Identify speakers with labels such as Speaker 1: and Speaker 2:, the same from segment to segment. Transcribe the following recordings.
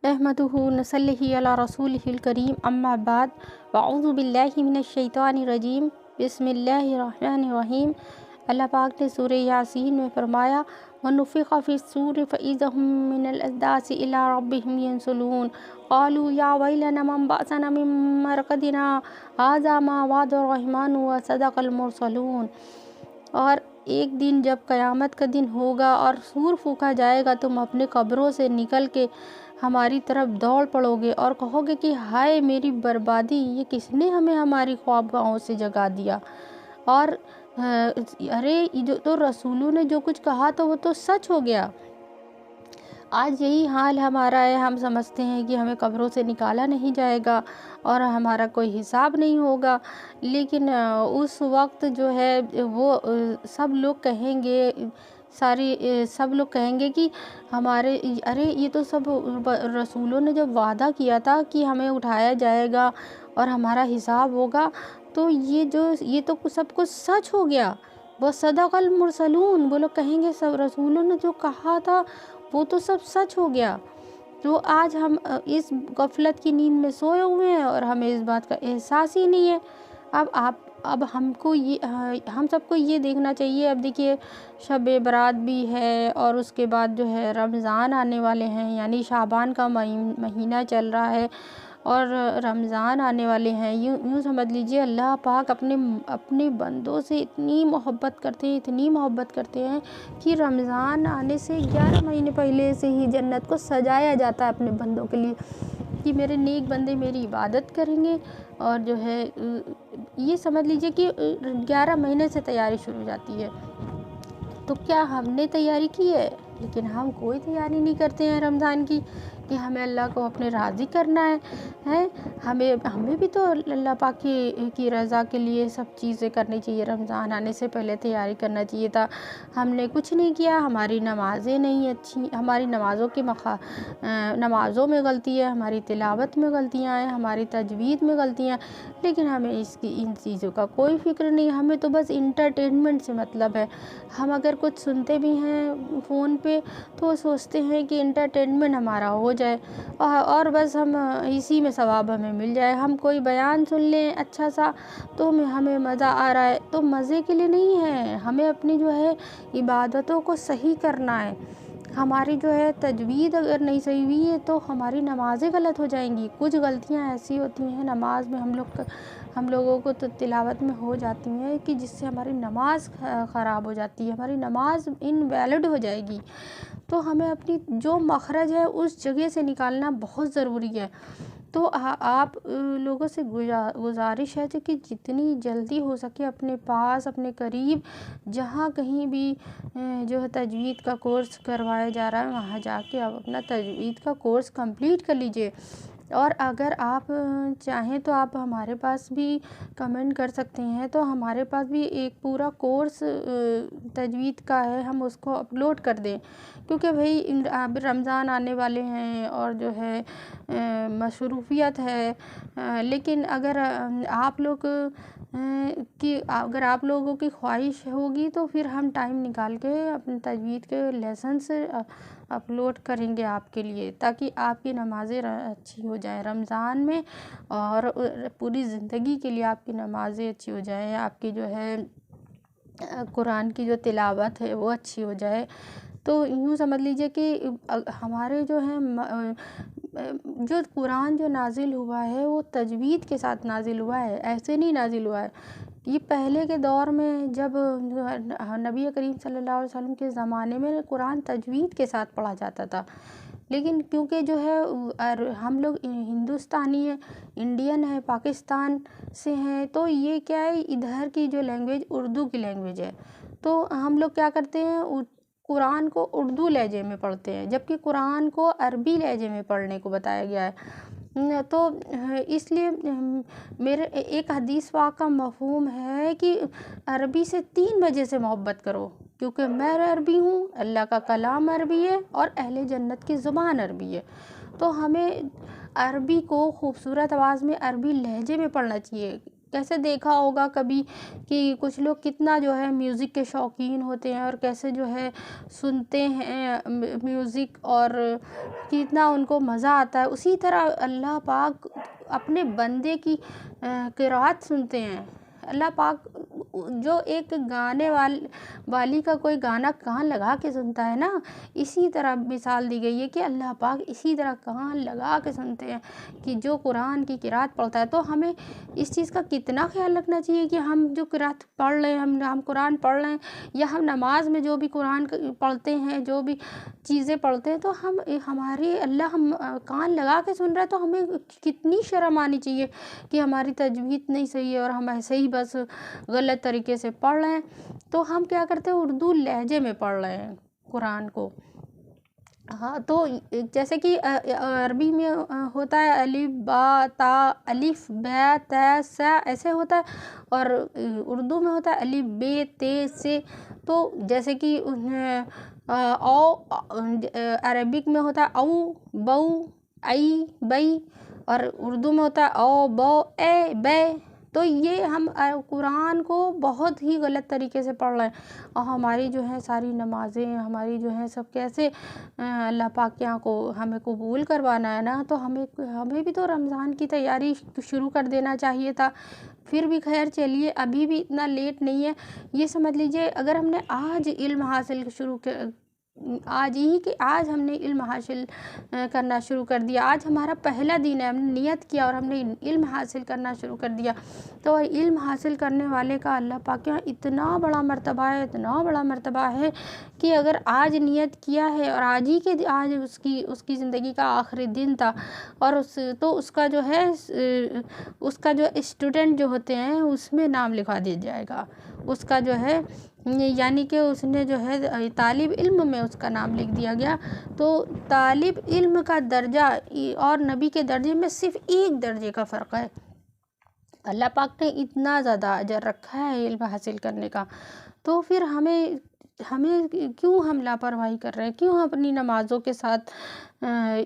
Speaker 1: نحمدہ نصلی علی رسولہ الکریم اما بعد اعوذ باللہ من الشیطان الرجیم بسم اللہ الرحمن الرحیم۔ اللہ پاک نے سورہ یاسین میں فرمایا وَنُفِخَ فِي الصُّورِ فَإِذَا هُم مِّنَ الْأَجْدَاثِ إِلَىٰ رَبِّهِمْ يَنسِلُونَ قَالُوا يَا وَيْلَنَا مَنْ بَعَثَنَا مِن مَّرْقَدِنَا هَٰذَا مَا وَعَدَ الرَّحْمَٰنُ وَصَدَقَ الْمُرْسَلُونَ۔ اور ایک دن جب قیامت کا دن ہوگا اور سور پھونکا جائے گا، تم اپنے قبروں سے نکل کے ہماری طرف دوڑ پڑو گے اور کہو گے کہ ہائے میری بربادی، یہ کس نے ہمیں ہماری خوابگاہوں سے جگا دیا۔ اور ارے جو تو رسولوں نے جو کچھ کہا تو وہ تو سچ ہو گیا۔ آج یہی حال ہمارا ہے، ہم سمجھتے ہیں کہ ہمیں قبروں سے نکالا نہیں جائے گا اور ہمارا کوئی حساب نہیں ہوگا، لیکن اس وقت جو ہے وہ سب لوگ کہیں گے کہ ہمارے یہ تو سب رسولوں نے جب وعدہ کیا تھا کہ ہمیں اٹھایا جائے گا اور ہمارا حساب ہوگا، تو یہ تو سب کچھ سچ ہو گیا۔ وہ صدق المرسلون، وہ لوگ کہیں گے سب رسولوں نے جو کہا تھا وہ تو سب سچ ہو گیا۔ تو آج ہم اس غفلت کی نیند میں سوئے ہوئے ہیں اور ہمیں اس بات کا احساس ہی نہیں ہے۔ اب ہم سب کو یہ دیکھنا چاہیے۔ اب دیکھیے شب برات بھی ہے اور اس کے بعد جو ہے رمضان آنے والے ہیں، یعنی شعبان کا مہینہ چل رہا ہے اور رمضان آنے والے ہیں۔ یوں سمجھ لیجئے اللہ پاک اپنے بندوں سے اتنی محبت کرتے ہیں کہ رمضان آنے سے 11 مہینے پہلے سے ہی جنت کو سجایا جاتا ہے اپنے بندوں کے لیے کہ میرے نیک بندے میری عبادت کریں گے۔ اور جو ہے یہ سمجھ لیجئے کہ 11 مہینے سے تیاری شروع ہو جاتی ہے۔ تو کیا ہم نے تیاری کی ہے؟ لیکن ہم کوئی تیاری نہیں کرتے ہیں رمضان کی کہ ہمیں اللہ کو اپنے راضی کرنا ہے۔ ہمیں بھی تو اللہ پاک کی رضا کے لیے سب چیزیں کرنی چاہیے۔ رمضان آنے سے پہلے تیاری کرنا چاہیے تھا، ہم نے کچھ نہیں کیا۔ ہماری نمازیں نہیں اچھی، ہماری نمازوں میں غلطی ہے، ہماری تلاوت میں غلطیاں ہیں، ہماری تجوید میں غلطیاں، لیکن ہمیں ان چیزوں کا کوئی فکر نہیں۔ ہمیں تو بس انٹرٹینمنٹ سے مطلب ہے۔ ہم اگر کچھ سنتے بھی ہیں فون پہ تو سوچتے ہیں کہ انٹرٹینمنٹ ہمارا ہو جائے اور بس ہم اسی میں ثواب ہمیں مل جائے۔ ہم کوئی بیان سن لیں اچھا سا تو ہمیں مزہ آ رہا ہے، تو مزے کے لیے نہیں ہے، ہمیں اپنی جو ہے عبادتوں کو صحیح کرنا ہے۔ ہماری جو ہے تجوید اگر نہیں صحیح ہوئی ہے تو ہماری نمازیں غلط ہو جائیں گی۔ کچھ غلطیاں ایسی ہوتی ہیں نماز میں ہم لوگوں کو تو تلاوت میں ہو جاتی ہیں کہ جس سے ہماری نماز خراب ہو جاتی ہے، ہماری نماز انویلڈ ہو جائے گی۔ تو ہمیں اپنی جو مخرج ہے اس جگہ سے نکالنا بہت ضروری ہے۔ تو آپ لوگوں سے گزارش ہے کہ جتنی جلدی ہو سکے اپنے پاس اپنے قریب جہاں کہیں بھی جو ہے تجوید کا کورس کروایا جا رہا ہے وہاں جا کے آپ اپنا تجوید کا کورس کمپلیٹ کر لیجئے۔ اور اگر آپ چاہیں تو آپ ہمارے پاس بھی کمنٹ کر سکتے ہیں، تو ہمارے پاس بھی ایک پورا کورس تجوید کا ہے، ہم اس کو اپلوڈ کر دیں، کیونکہ بھئی اب رمضان آنے والے ہیں اور جو ہے مصروفیت ہے۔ لیکن اگر آپ لوگوں کی خواہش ہوگی تو پھر ہم ٹائم نکال کے اپنے تجوید کے لیسنس اپلوڈ کریں گے آپ کے لیے، تاکہ آپ کی نمازیں اچھی ہو جائیں رمضان میں اور پوری زندگی کے لیے آپ کی نمازیں اچھی ہو جائیں، آپ کی جو ہے قرآن کی جو تلاوت ہے وہ اچھی ہو جائے۔ تو یوں سمجھ لیجئے کہ ہمارے جو ہیں جو قرآن جو نازل ہوا ہے وہ تجوید کے ساتھ نازل ہوا ہے، ایسے نہیں نازل ہوا ہے۔ یہ پہلے کے دور میں جب نبی کریم صلی اللہ علیہ وسلم کے زمانے میں قرآن تجوید کے ساتھ پڑھا جاتا تھا، لیکن کیونکہ جو ہے ہم لوگ ہندوستانی ہیں، انڈین ہیں، پاکستان سے ہیں، تو یہ کیا ہے ادھر کی جو لینگویج اردو کی لینگویج ہے، تو ہم لوگ کیا کرتے ہیں قرآن کو اردو لہجے میں پڑھتے ہیں، جبکہ قرآن کو عربی لہجے میں پڑھنے کو بتایا گیا ہے۔ تو اس لیے میرے ایک حدیث پاک کا مفہوم ہے کہ عربی سے 3 وجہ سے محبت کرو، کیونکہ میں عربی ہوں، اللہ کا کلام عربی ہے اور اہل جنت کی زبان عربی ہے۔ تو ہمیں عربی کو خوبصورت آواز میں عربی لہجے میں پڑھنا چاہیے، کیسے دیکھا ہوگا کبھی کہ کچھ لوگ کتنا جو ہے میوزک کے شوقین ہوتے ہیں اور کیسے جو ہے سنتے ہیں میوزک اور کتنا ان کو مزہ آتا ہے، اسی طرح اللہ پاک اپنے بندے کی قرات سنتے ہیں۔ اللہ پاک جو ایک گانے والی کا کوئی گانا کان لگا کے سنتا ہے نا، اسی طرح مثال دی گئی ہے کہ اللہ پاک اسی طرح کان لگا کے سنتے ہیں کہ جو قرآن کی قرات پڑھتا ہے۔ تو ہمیں اس چیز کا کتنا خیال رکھنا چاہیے کہ ہم جو قرات پڑھ رہے ہیں، ہم قرآن پڑھ رہے ہیں یا ہم نماز میں جو بھی قرآن پڑھتے ہیں، جو بھی چیزیں پڑھتے ہیں، تو ہماری اللہ ہم کان لگا کے سن رہا ہے، تو ہمیں کتنی شرم آنی چاہیے کہ ہماری تجوید نہیں صحیح ہے اور ہم ایسے ہی بس غلط طریقے سے پڑھ رہے ہیں۔ تو ہم کیا کرتے ہیں، اردو لہجے میں پڑھ رہے ہیں قرآن کو۔ ہاں، تو جیسے کہ عربی میں ہوتا ہے الف با تا، الف با تا سا ایسے ہوتا ہے، اور اردو میں ہوتا ہے الف بے تے سے۔ تو جیسے کہ او عربک میں ہوتا ہے او بو ای بئی، اور اردو میں ہوتا ہے او بو اے بے۔ تو یہ ہم قرآن کو بہت ہی غلط طریقے سے پڑھ رہے ہیں، اور ہماری جو ہے ساری نمازیں، ہماری جو ہے سب کیسے اللہ پاک کے یہاں ہمیں قبول کروانا ہے نا، تو ہمیں بھی تو رمضان کی تیاری شروع کر دینا چاہیے تھا۔ پھر بھی خیر چلیے، ابھی بھی اتنا لیٹ نہیں ہے۔ یہ سمجھ لیجئے اگر ہم نے آج علم حاصل آج ہم نے علم حاصل کرنا شروع کر دیا، آج ہمارا پہلا دن ہے، ہم نے نیت کیا اور ہم نے علم حاصل کرنا شروع کر دیا، تو علم حاصل کرنے والے کا اللہ پاک کے یہاں اتنا بڑا مرتبہ ہے، اتنا بڑا مرتبہ ہے کہ اگر آج نیت کیا ہے اور آج اس کی زندگی کا آخری دن تھا، اور تو اس کا جو ہے اس کا جو اسٹوڈنٹ جو ہوتے ہیں اس میں نام لکھا دیا جائے گا، اس کا جو ہے یعنی کہ اس نے جو ہے طالب علم میں اس کا نام لکھ دیا گیا۔ تو طالب علم کا درجہ اور نبی کے درجے میں صرف ایک درجے کا فرق ہے۔ اللہ پاک نے اتنا زیادہ اجر رکھا ہے علم حاصل کرنے کا، تو پھر ہمیں کیوں ہم لاپرواہی کر رہے ہیں، کیوں اپنی نمازوں کے ساتھ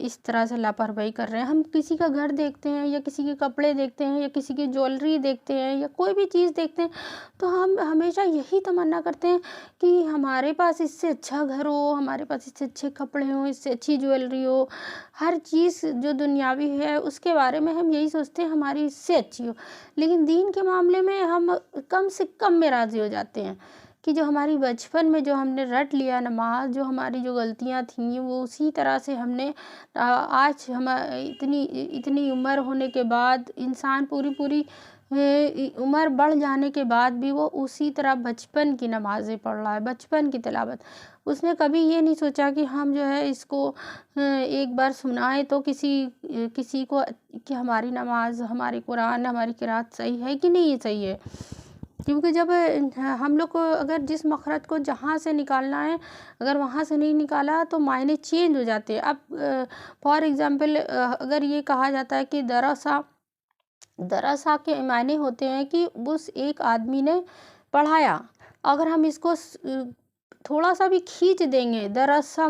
Speaker 1: اس طرح سے لاپرواہی کر رہے ہیں۔ ہم کسی کا گھر دیکھتے ہیں یا کسی کے کپڑے دیکھتے ہیں یا کسی کی جویلری دیکھتے ہیں یا کوئی بھی چیز دیکھتے ہیں، تو ہم ہمیشہ یہی تمنا کرتے ہیں کہ ہمارے پاس اس سے اچھا گھر ہو، ہمارے پاس اس سے اچھے کپڑے ہوں، اس سے اچھی جویلری ہو، ہر چیز جو دنیاوی ہے اس کے بارے میں ہم یہی سوچتے ہیں ہماری اس سے اچھی ہو، لیکن دین کے معاملے میں ہم کم سے کم میں راضی ہو جاتے ہیں کہ جو ہماری بچپن میں جو ہم نے رٹ لیا نماز، جو ہماری جو غلطیاں تھیں وہ اسی طرح سے ہم نے آج اتنی عمر ہونے کے بعد انسان پوری عمر بڑھ جانے کے بعد بھی وہ اسی طرح بچپن کی نمازیں پڑھ رہا ہے، بچپن کی تلاوت۔ اس نے کبھی یہ نہیں سوچا کہ ہم جو ہے اس کو ایک بار سنائیں تو کسی کو کہ ہماری نماز، ہماری قرآن، ہماری قرات صحیح ہے کہ نہیں صحیح ہے۔ کیونکہ جب ہم لوگ کو اگر جس مخرج کو جہاں سے نکالنا ہے اگر وہاں سے نہیں نکالا تو معنی چینج ہو جاتے ہیں۔ اب فار ایگزامپل اگر یہ کہا جاتا ہے کہ درسا کے معنی ہوتے ہیں کہ اس ایک آدمی نے پڑھایا، اگر ہم اس کو تھوڑا سا بھی کھینچ دیں گے، درسا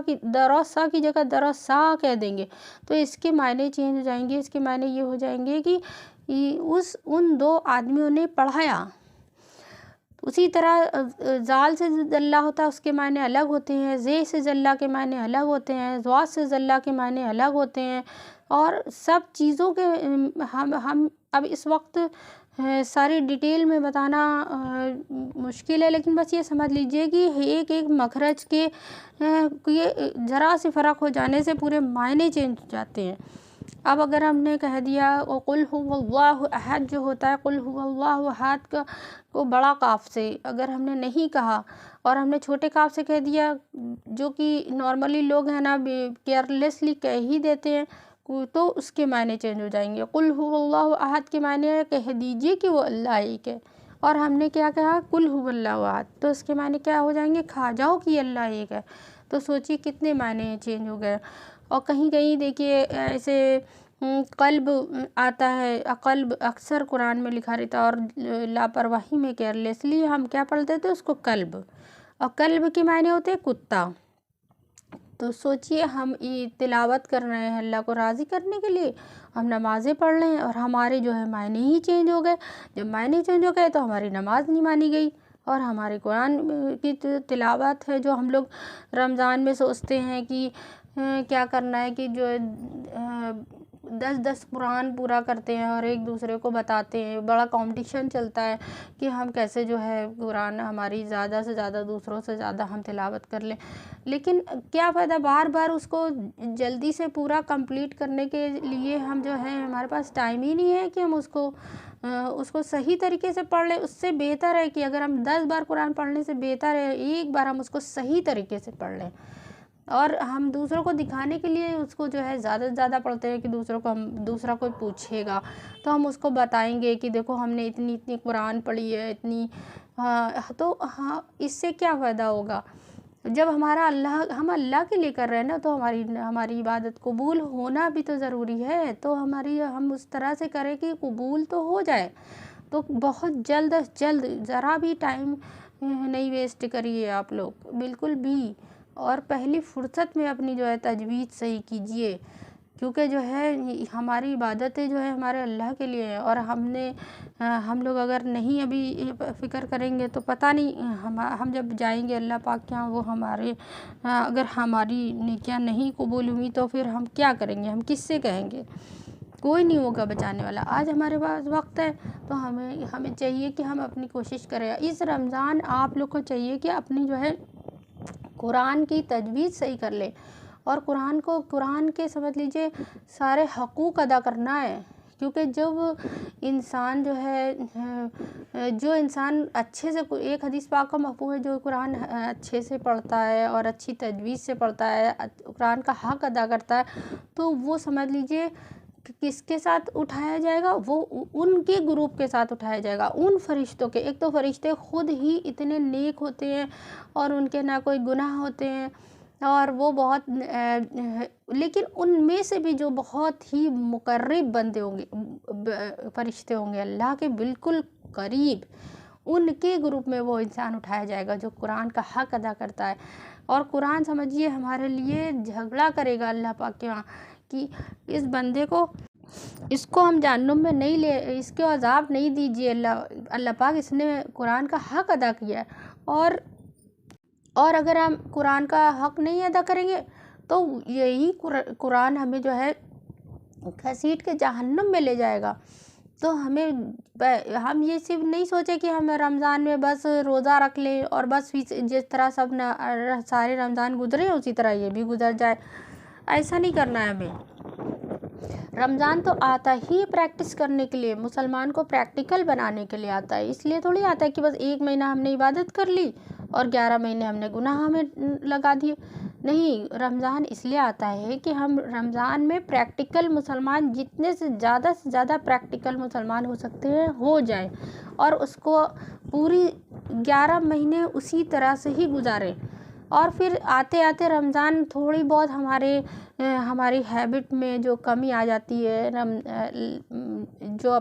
Speaker 1: کی جگہ درسا کہہ دیں گے، تو اس کے معنی چینج ہو جائیں گے۔ اس کے معنی یہ ہو جائیں گے کہ ان دو آدمیوں نے پڑھایا۔ اسی طرح زال سے زلہ ہوتا ہے، اس کے معنی الگ ہوتے ہیں، زے سے زلہ کے معنی الگ ہوتے ہیں، زواد سے زلہ کے معنی الگ ہوتے ہیں، اور سب چیزوں کے ہم اب اس وقت ساری ڈیٹیل میں بتانا مشکل ہے، لیکن بس یہ سمجھ لیجئے کہ ایک مخرج کے ذرا سے فرق ہو جانے سے پورے معنی چینج ہو جاتے ہیں۔ اب اگر ہم نے کہہ دیا قل هو اللہ احد جو ہوتا ہے، قل هو اللہ احد کو بڑا کاف سے اگر ہم نے نہیں کہا اور ہم نے چھوٹے کاف سے کہہ دیا، جو کہ نارملی لوگ ہیں نا کیئرلیسلی کہہ ہی دیتے ہیں، تو اس کے معنی چینج ہو جائیں گے۔ قل هو اللہ احد کے معنی ہے کہہ دیجئے کہ وہ اللہ ایک ہے، اور ہم نے کیا کہا قل هو اللہ احد، تو اس کے معنی کیا ہو جائیں گے، کھا جاؤ کہ اللہ ایک ہے۔ تو سوچئے کتنے معنی چینج ہو گئے۔ اور کہیں دیکھیے ایسے قلب آتا ہے، قلب اکثر قرآن میں لکھا رہتا ہے، اور لاپرواہی میں کیئرلیسلی ہم کیا پڑھتے تھے اس کو قلب، اور قلب کے معنی ہوتے ہیں کتا۔ تو سوچیے ہم تلاوت کر رہے ہیں اللہ کو راضی کرنے کے لیے، ہم نمازیں پڑھ رہے ہیں اور ہمارے جو ہے معنی ہی چینج ہو گئے۔ جب معنی چینج ہو گئے تو ہماری نماز نہیں مانی گئی، اور ہمارے قرآن کی تلاوت ہے جو ہم لوگ رمضان میں سوچتے ہیں کہ کیا کرنا ہے، کہ جو 10 قرآن پورا کرتے ہیں اور ایک دوسرے کو بتاتے ہیں، بڑا کمپٹیشن چلتا ہے کہ ہم کیسے جو ہے قرآن ہماری زیادہ سے زیادہ دوسروں سے زیادہ ہم تلاوت کر لیں۔ لیکن کیا فائدہ، بار بار اس کو جلدی سے پورا کمپلیٹ کرنے کے لیے ہم جو ہے ہمارے پاس ٹائم ہی نہیں ہے کہ ہم اس کو صحیح طریقے سے پڑھ لیں۔ اس سے بہتر ہے کہ اگر ہم 10 بار قرآن پڑھنے سے بہتر ہے ایک بار ہم اس کو صحیح طریقے سے پڑھ لیں، اور ہم دوسروں کو دکھانے کے لیے اس کو جو ہے زیادہ سے زیادہ پڑھتے ہیں کہ دوسرا کوئی پوچھے گا تو ہم اس کو بتائیں گے کہ دیکھو ہم نے اتنی قرآن پڑھی ہے، تو ہاں اس سے کیا فائدہ ہوگا؟ جب ہم اللہ کے لیے کر رہے ہیں نا، تو ہماری عبادت قبول ہونا بھی تو ضروری ہے، تو ہم اس طرح سے کریں کہ قبول تو ہو جائے۔ تو بہت جلد از جلد، ذرا بھی ٹائم نہیں ویسٹ کریے آپ لوگ بالکل بھی، اور پہلی فرصت میں اپنی جو ہے تجوید صحیح کیجیے، کیونکہ جو ہے ہماری عبادتیں جو ہے ہمارے اللہ کے لیے ہیں، اور ہم لوگ اگر نہیں ابھی فکر کریں گے تو پتہ نہیں ہم جب جائیں گے اللہ پاک کے یہاں، وہ اگر ہماری نیکیاں نہیں قبول ہوئی تو پھر ہم کیا کریں گے، ہم کس سے کہیں گے؟ کوئی نہیں ہوگا بچانے والا۔ آج ہمارے پاس وقت ہے تو ہمیں چاہیے کہ ہم اپنی کوشش کریں۔ اس رمضان آپ لوگ کو چاہیے کہ اپنی جو ہے قرآن کی تجوید صحیح کر لیں، اور قرآن کے سمجھ لیجئے سارے حقوق ادا کرنا ہے، کیونکہ جو انسان اچھے سے، ایک حدیث پاک کا مفہوم ہے، جو قرآن اچھے سے پڑھتا ہے اور اچھی تجوید سے پڑھتا ہے، قرآن کا حق ادا کرتا ہے، تو وہ سمجھ لیجئے کس کے ساتھ اٹھایا جائے گا؟ وہ ان کے گروپ کے ساتھ اٹھایا جائے گا، ان فرشتوں کے۔ ایک تو فرشتے خود ہی اتنے نیک ہوتے ہیں اور ان کے نہ کوئی گناہ ہوتے ہیں، اور وہ لیکن ان میں سے بھی جو بہت ہی مقرب بندے ہوں گے، فرشتے ہوں گے اللہ کے بالکل قریب، ان کے گروپ میں وہ انسان اٹھایا جائے گا جو قرآن کا حق ادا کرتا ہے۔ اور قرآن سمجھیے ہمارے لیے جھگڑا کرے گا اللہ پاک کے وہاں، کہ اس بندے کو، اس کو ہم جہنم میں نہیں اس کو عذاب نہیں دیجیے اللہ پاک، اس نے قرآن کا حق ادا کیا ہے، اور اگر ہم قرآن کا حق نہیں ادا کریں گے تو یہی قرآن ہمیں جو ہے گھسیٹ کے جہنم میں لے جائے گا۔ تو ہم یہ صرف نہیں سوچے کہ ہم رمضان میں بس روزہ رکھ لیں اور بس جس طرح سارے رمضان گزرے اسی طرح یہ بھی گزر جائے، ایسا نہیں کرنا ہے ہمیں۔ رمضان تو آتا ہی پریکٹس کرنے کے لیے، مسلمان کو پریکٹیکل بنانے کے لیے آتا ہے، اس لیے تھوڑی آتا ہے کہ بس 1 مہینہ ہم نے عبادت کر لی اور 11 مہینے ہم نے گناہ میں لگا دیے۔ نہیں، رمضان اس لیے آتا ہے کہ ہم رمضان میں پریکٹیکل مسلمان، جتنے سے زیادہ پریکٹیکل مسلمان ہو سکتے ہیں ہو جائیں، اور اس کو پوری 11 مہینے اسی طرح سے ہی گزاریں، اور پھر آتے آتے رمضان تھوڑی بہت ہماری ہیبٹ میں جو کمی آ جاتی ہے، جو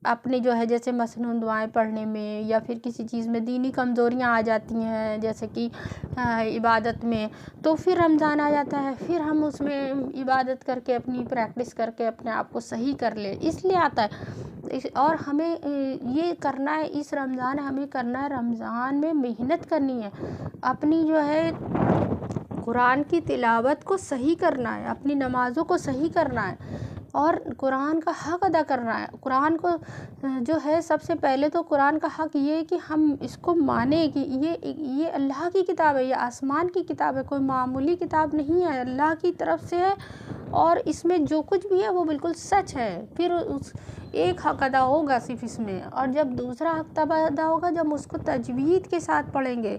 Speaker 1: اپنی جو ہے جیسے مسنون دعائیں پڑھنے میں یا پھر کسی چیز میں دینی کمزوریاں آ جاتی ہیں، جیسے کہ عبادت میں، تو پھر رمضان آ جاتا ہے، پھر ہم اس میں عبادت کر کے اپنی پریکٹس کر کے اپنے آپ کو صحیح کر لیں، اس لیے آتا ہے۔ اور ہمیں یہ کرنا ہے، اس رمضان ہمیں کرنا ہے، رمضان میں محنت کرنی ہے، اپنی جو ہے قرآن کی تلاوت کو صحیح کرنا ہے، اپنی نمازوں کو صحیح کرنا ہے، اور قرآن کا حق ادا کرنا ہے۔ قرآن کو جو ہے سب سے پہلے تو قرآن کا حق یہ ہے کہ ہم اس کو مانیں کہ یہ اللہ کی کتاب ہے، یہ آسمان کی کتاب ہے، کوئی معمولی کتاب نہیں ہے، اللہ کی طرف سے ہے، اور اس میں جو کچھ بھی ہے وہ بالکل سچ ہے۔ پھر ایک حق ادا ہوگا صرف اس میں، اور جب دوسرا حق تب ادا ہوگا جب اس کو تجوید کے ساتھ پڑھیں گے،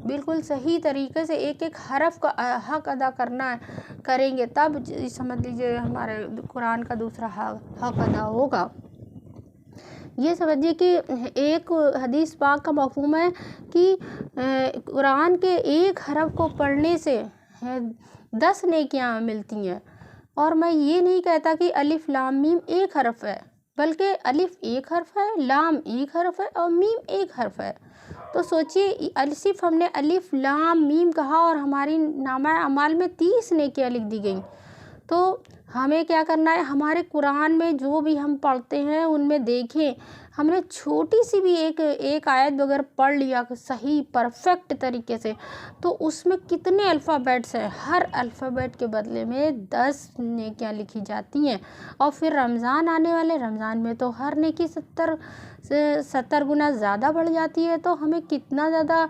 Speaker 1: بالکل صحیح طریقے سے ایک حرف کا حق ادا کریں گے، تب سمجھ لیجئے ہمارے قرآن کا دوسرا حق ادا ہوگا۔ یہ سمجھیے کہ ایک حدیث پاک کا مفہوم ہے کہ قرآن کے ایک حرف کو پڑھنے سے 10 نیکیاں ملتی ہیں، اور میں یہ نہیں کہتا کہ الف لام میم ایک حرف ہے، بلکہ الف ایک حرف ہے، لام ایک حرف ہے، اور میم ایک حرف ہے، تو سوچئے صرف ہم نے الف لام میم کہا اور ہماری نامہ اعمال میں 30 نیکیاں لکھ دی گئیں۔ تو ہمیں کیا کرنا ہے، ہمارے قرآن میں جو بھی ہم پڑھتے ہیں ان میں دیکھیں، ہم نے چھوٹی سی بھی ایک آیت اگر پڑھ لیا صحیح پرفیکٹ طریقے سے، تو اس میں کتنے الفابیٹس ہیں، ہر الفابیٹ کے بدلے میں 10 نیکیاں لکھی جاتی ہیں۔ اور پھر رمضان آنے والے، رمضان میں تو ہر نیکی 70 گنا زیادہ بڑھ جاتی ہے۔ تو ہمیں کتنا زیادہ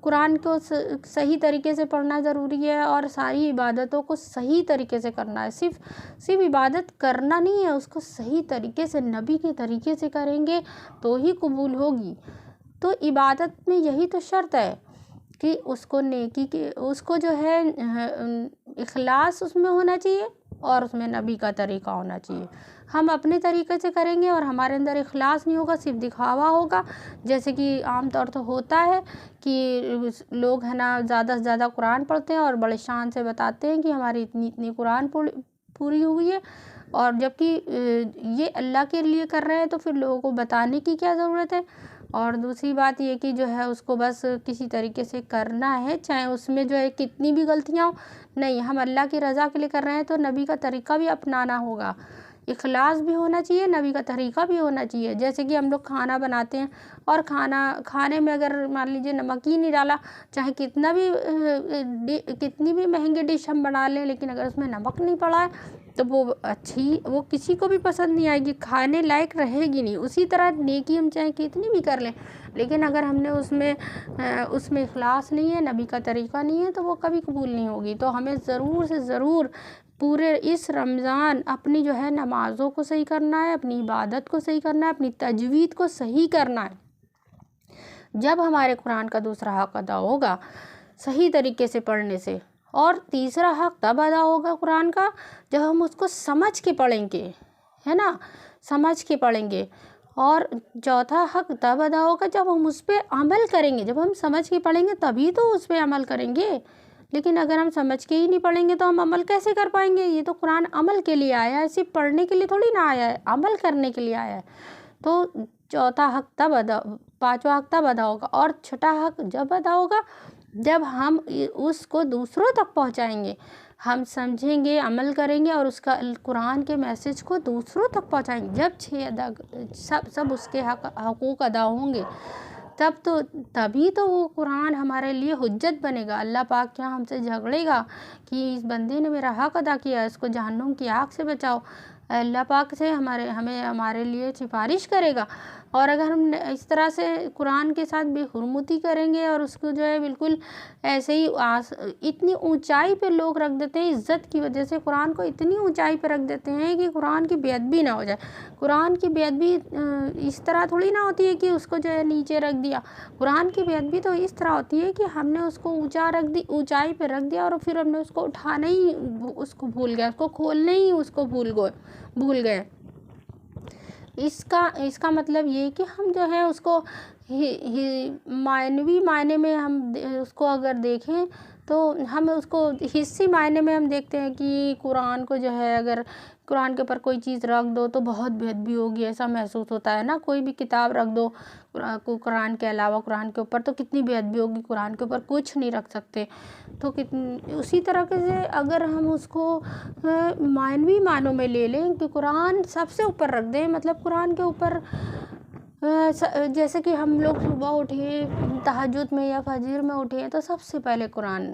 Speaker 1: قرآن کو صحیح طریقے سے پڑھنا ضروری ہے، اور ساری عبادتوں کو صحیح طریقے سے کرنا ہے۔ صرف عبادت کرنا نہیں ہے، اس کو صحیح طریقے سے نبی کے طریقے سے کریں گے تو ہی قبول ہوگی۔ تو عبادت میں یہی تو شرط ہے کہ اس کو نیکی کے، اس کو جو ہے اخلاص اس میں ہونا چاہیے، اور اس میں نبی کا طریقہ ہونا چاہیے۔ ہم اپنے طریقے سے کریں گے اور ہمارے اندر اخلاص نہیں ہوگا، صرف دکھاوا ہوگا، جیسے کہ عام طور تو ہوتا ہے کہ لوگ ہے نا زیادہ سے زیادہ قرآن پڑھتے ہیں اور بڑے شان سے بتاتے ہیں کہ ہماری اتنی قرآن پوری ہوئی ہے، اور جبکہ یہ اللہ کے لیے کر رہے ہیں تو پھر لوگوں کو بتانے کی کیا ضرورت ہے۔ اور دوسری بات یہ کہ جو ہے اس کو بس کسی طریقے سے کرنا ہے، چاہے اس میں جو ہے کتنی بھی غلطیاں ہوں، نہیں، ہم اللہ کی رضا کے لیے کر رہے ہیں تو نبی کا طریقہ بھی اپنانا ہوگا، اخلاص بھی ہونا چاہیے، نبی کا طریقہ بھی ہونا چاہیے۔ جیسے کہ ہم لوگ کھانا بناتے ہیں اور کھانے میں اگر مان لیجیے نمک ہی نہیں ڈالا، چاہے کتنی بھی مہنگی ڈش ہم بنا لیں، لیکن اگر اس میں نمک نہیں پڑا ہے تو وہ کسی کو بھی پسند نہیں آئے گی، کھانے لائق رہے گی نہیں۔ اسی طرح نیکی ہم چاہے کتنی بھی کر لیں، لیکن اگر ہم نے اس میں اخلاص نہیں ہے، نبی کا طریقہ نہیں ہے، تو وہ کبھی قبول نہیں ہوگی۔ تو ہمیں ضرور سے ضرور پورے اس رمضان اپنی جو ہے نمازوں کو صحیح کرنا ہے، اپنی عبادت کو صحیح کرنا ہے، اپنی تجوید کو صحیح کرنا ہے۔ جب ہمارے قرآن کا دوسرا حق ادا ہوگا صحیح طریقے سے پڑھنے سے، اور تیسرا حق تب ادا ہوگا قرآن کا جب ہم اس کو سمجھ کے پڑھیں گے، ہے نا، سمجھ کے پڑھیں گے۔ اور چوتھا حق تب ادا ہوگا جب ہم اس پہ عمل کریں گے۔ جب ہم سمجھ کے پڑھیں گے تبھی تو اس پہ عمل کریں گے، لیکن اگر ہم سمجھ کے ہی نہیں پڑھیں گے تو ہم عمل کیسے کر پائیں گے؟ یہ تو قرآن عمل کے لیے آیا ہے، صرف پڑھنے کے لیے تھوڑی نہ آیا ہے، عمل کرنے کے لیے آیا ہے۔ تو پانچواں حق تب ادا ہوگا، اور چھٹا حق جب ادا ہوگا جب ہم اس کو دوسروں تک پہنچائیں گے، ہم سمجھیں گے، عمل کریں گے، اور اس کا قرآن کے میسج کو دوسروں تک پہنچائیں گے۔ جب سب اس کے حقوق ادا ہوں گے، تبھی تو وہ قرآن ہمارے لیے حجت بنے گا۔ اللہ پاک کیا ہم سے جھگڑے گا کہ اس بندے نے میرا حق ادا کیا، اس کو جہنم کی آگ سے بچاؤ؟ اللہ پاک سے ہمارے لیے سفارش کرے گا۔ اور اگر ہم اس طرح سے قرآن کے ساتھ بے حرمتی کریں گے اور اس کو جو ہے بالکل ایسے ہی اتنی اونچائی پہ لوگ رکھ دیتے ہیں، عزت کی وجہ سے قرآن کو اتنی اونچائی پہ رکھ دیتے ہیں کہ قرآن کی بے ادبی نہ ہو جائے۔ قرآن کی بے ادبی اس طرح تھوڑی نہ ہوتی ہے کہ اس کو جو ہے نیچے رکھ دیا۔ قرآن کی بے ادبی تو اس طرح ہوتی ہے کہ ہم نے اس کو اونچائی پہ رکھ دیا، اور پھر ہم نے اس کو اٹھانا ہی اس کو بھول گئے، اس کو کھولنا ہی اس کو بھول گئے۔ اس کا مطلب یہ کہ ہم جو ہے اس کو معنوی معنی میں ہم اس کو اگر دیکھیں تو ہم اس کو حصی معنی میں ہم دیکھتے ہیں کہ قرآن کو جو ہے اگر قرآن کے اوپر کوئی چیز رکھ دو تو بہت بے ادبی ہوگی، ایسا محسوس ہوتا ہے نا۔ کوئی بھی کتاب رکھ دو قرآن کے علاوہ قرآن کے اوپر تو کتنی بے ادبی ہوگی، قرآن کے اوپر کچھ نہیں رکھ سکتے۔ تو اسی طرح سے اگر ہم اس کو معنوی معنوں میں لے لیں کہ قرآن سب سے اوپر رکھ دیں، مطلب قرآن کے اوپر جیسے کہ ہم لوگ صبح اٹھے تہجد میں یا فجر میں اٹھے تو سب سے پہلے قرآن،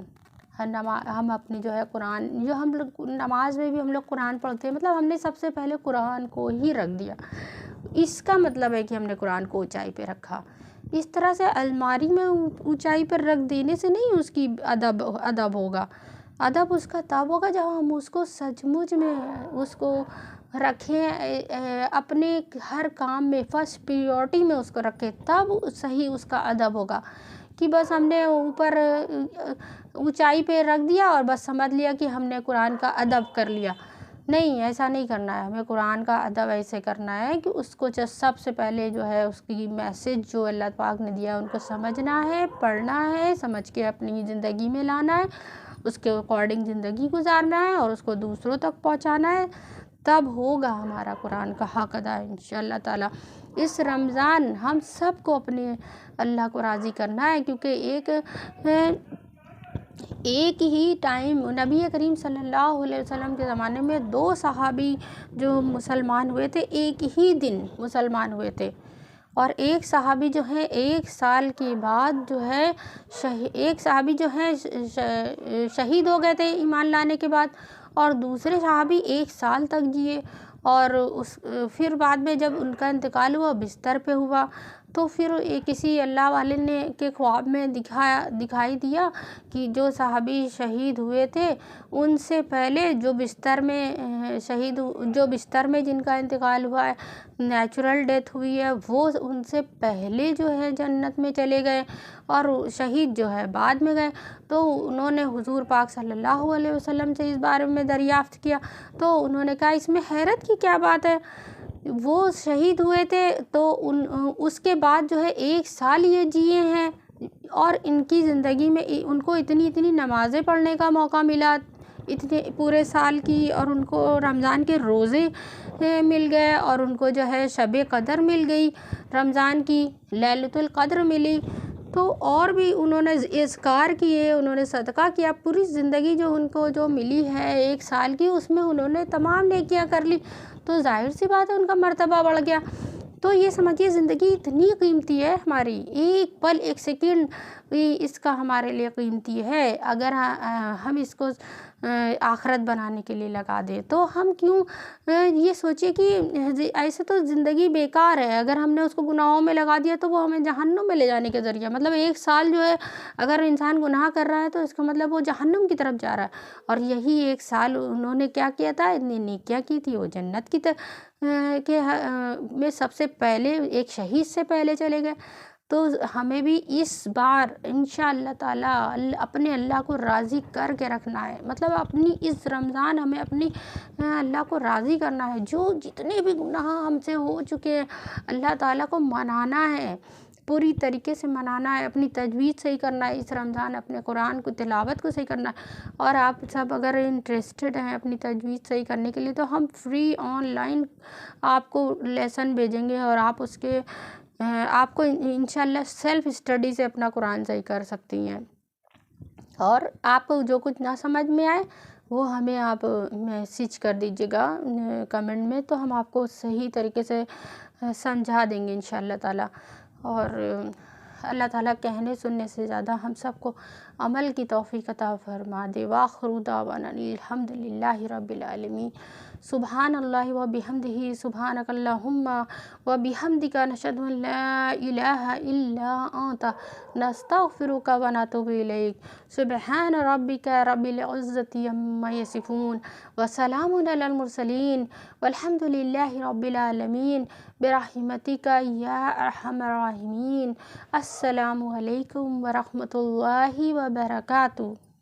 Speaker 1: ہم اپنی جو ہے قرآن، جو ہم لوگ نماز میں بھی ہم لوگ قرآن پڑھتے ہیں، مطلب ہم نے سب سے پہلے قرآن کو ہی رکھ دیا۔ اس کا مطلب ہے کہ ہم نے قرآن کو اونچائی پہ رکھا۔ اس طرح سے الماری میں اونچائی پر رکھ دینے سے نہیں اس کی ادب ہوگا۔ ادب اس کا تب ہوگا جب ہم اس کو سچ مچ میں اس کو رکھیں، اپنے ہر کام میں فرسٹ پریورٹی میں اس کو رکھیں، تب صحیح اس کا ادب ہوگا۔ کہ بس ہم نے اوپر اونچائی پہ رکھ دیا اور بس سمجھ لیا کہ ہم نے قرآن کا ادب کر لیا، نہیں، ایسا نہیں کرنا ہے۔ ہمیں قرآن کا ادب ایسے کرنا ہے کہ اس کو سب سے پہلے جو ہے اس کی میسج جو اللہ پاک نے دیا ہے ان کو سمجھنا ہے، پڑھنا ہے، سمجھ کے اپنی زندگی میں لانا ہے، اس کے اکارڈنگ زندگی گزارنا ہے اور اس کو دوسروں تک پہنچانا ہے، تب ہوگا ہمارا قرآن کا حق ادا انشاءاللہ تعالی۔ اس رمضان ہم سب کو اپنے اللہ کو راضی کرنا ہے، کیونکہ ایک ہی ٹائم نبی کریم صلی اللہ علیہ وسلم کے زمانے میں 2 صحابی جو مسلمان ہوئے تھے، ایک ہی دن مسلمان ہوئے تھے، اور ایک صحابی جو ہے 1 سال کے بعد جو ہے ایک صحابی جو ہے شہید ہو گئے تھے ایمان لانے کے بعد، اور دوسرے صحابی 1 سال تک جیے، اور پھر بعد میں جب ان کا انتقال ہوا بستر پہ ہوا، تو پھر کسی اللہ والے نے کے خواب میں دکھائی دیا کہ جو صحابی شہید ہوئے تھے ان سے پہلے جو بستر میں جن کا انتقال ہوا ہے، نیچرل ڈیتھ ہوئی ہے، وہ ان سے پہلے جو ہے جنت میں چلے گئے، اور شہید جو ہے بعد میں گئے۔ تو انہوں نے حضور پاک صلی اللہ علیہ وسلم سے اس بارے میں دریافت کیا، تو انہوں نے کہا اس میں حیرت کی کیا بات ہے، وہ شہید ہوئے تھے تو اس کے بعد جو ہے 1 سال یہ جیے ہیں، اور ان کی زندگی میں ان کو اتنی نمازیں پڑھنے کا موقع ملا اتنے پورے سال کی، اور ان کو رمضان کے روزے مل گئے، اور ان کو جو ہے شب قدر مل گئی، رمضان کی لیلۃ القدر ملی، تو اور بھی انہوں نے اذکار کیے، انہوں نے صدقہ کیا، پوری زندگی جو ان کو جو ملی ہے 1 سال کی، اس میں انہوں نے تمام نیکیاں کر لی، تو ظاہر سی بات ہے ان کا مرتبہ بڑھ گیا۔ تو یہ سمجھیے زندگی اتنی قیمتی ہے ہماری، ایک پل 1 سیکنڈ بھی اس کا ہمارے لیے قیمتی ہے، اگر ہم اس کو آخرت بنانے کے لیے لگا دیں تو ہم کیوں یہ سوچیں کہ ایسے تو زندگی بیکار ہے، اگر ہم نے اس کو گناہوں میں لگا دیا تو وہ ہمیں جہنم میں لے جانے کے ذریعہ، مطلب 1 سال جو ہے اگر انسان گناہ کر رہا ہے تو اس کا مطلب وہ جہنم کی طرف جا رہا ہے، اور یہی 1 سال انہوں نے کیا کیا تھا، اتنی نیکیاں کی تھی، وہ جنت کی میں سب سے پہلے ایک شہید سے پہلے چلے گئے۔ تو ہمیں بھی اس بار انشاءاللہ تعالی اپنے اللہ کو راضی کر کے رکھنا ہے، مطلب اپنی اس رمضان ہمیں اپنی اللہ کو راضی کرنا ہے، جو جتنے بھی گناہ ہم سے ہو چکے ہیں اللہ تعالیٰ کو منانا ہے، پوری طریقے سے منانا ہے، اپنی تجوید صحیح کرنا ہے، اس رمضان اپنے قرآن کو تلاوت کو صحیح کرنا ہے، اور آپ سب اگر انٹرسٹڈ ہیں اپنی تجوید صحیح کرنے کے لیے تو ہم فری آن لائن آپ کو لیسن بھیجیں گے، اور آپ اس کے آپ کو انشاءاللہ سیلف اسٹڈی سے اپنا قرآن صحیح کر سکتی ہیں، اور آپ کو جو کچھ نہ سمجھ میں آئے وہ ہمیں آپ میسیج کر دیجیے گا کمنٹ میں، تو ہم آپ کو صحیح طریقے سے سمجھا دیں گے انشاءاللہ تعالی، اور اللہ تعالیٰ کہنے سننے سے زیادہ ہم سب کو عمل کی توفیق عطا فرما دے۔ وآخر دعوانا الحمدللہ رب العالمین۔ سبحان اللہ و بحمدہ، سبحانک اللہم و بحمدک، نشہد ان لا الہ الا انت، نستغفرک و نتوب الیک۔ سبحان ربک رب العزت عما یصفون، وسلام علی المرسلین، والحمد للہ رب العالمین، برحمتک یا ارحم الراحمین۔ السلام علیکم ورحمۃ اللہ وبرکاتہ۔